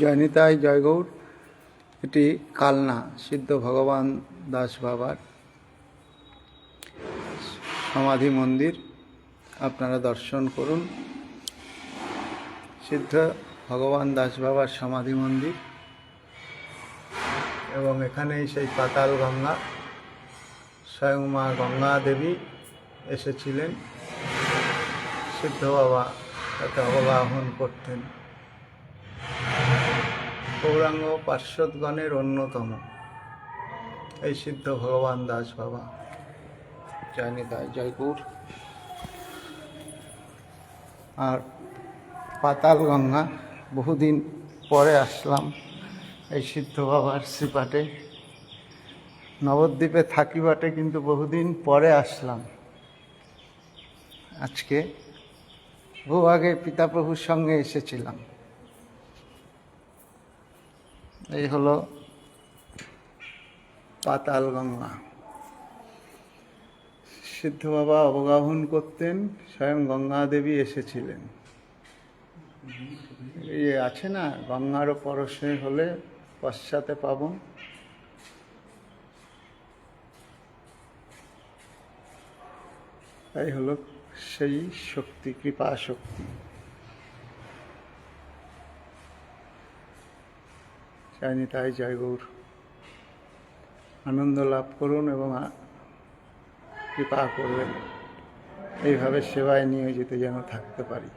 জয়নিতাই জয়গৌর। এটি কালনা সিদ্ধ ভগবান দাস বাবার সমাধি মন্দির, আপনারা দর্শন করুন। সিদ্ধ ভগবান দাস বাবার সমাধি মন্দির, এবং এখানেই সেই পাতাল গঙ্গা, স্বয়ং মা গঙ্গা দেবী এসেছিলেন। সিদ্ধ বাবা তাকে অবগাহন করতেন। গৌরাঙ্গ পার্শ্বদগণের অন্যতম এই সিদ্ধ ভগবান দাস বাবা। জয়নিতাই জয়গৌর। আর পাতাল গঙ্গা, বহুদিন পরে আসলাম এই সিদ্ধ বাবার শ্রীপাঠে। নবদ্বীপে থাকি বাটে, কিন্তু বহুদিন পরে আসলাম আজকে। বহু আগে পিতাপ্রভুর সঙ্গে এসেছিলাম। এই হলো পাতাল গঙ্গা। সিদ্ধ বাবা অবগাহন করতেন, স্বয়ং গঙ্গা দেবী এসেছিলেন। এই আছে না, গঙ্গারও পরশে হলে পশ্চাতে পাবন। তাই হলো সেই শক্তি, কৃপা শক্তি। জয়নিতাই জয়গৌর। আনন্দ লাভ করুন এবং কৃপা করবেন। এইভাবে সেবায় নিয়োজিত যেন থাকতে পারি।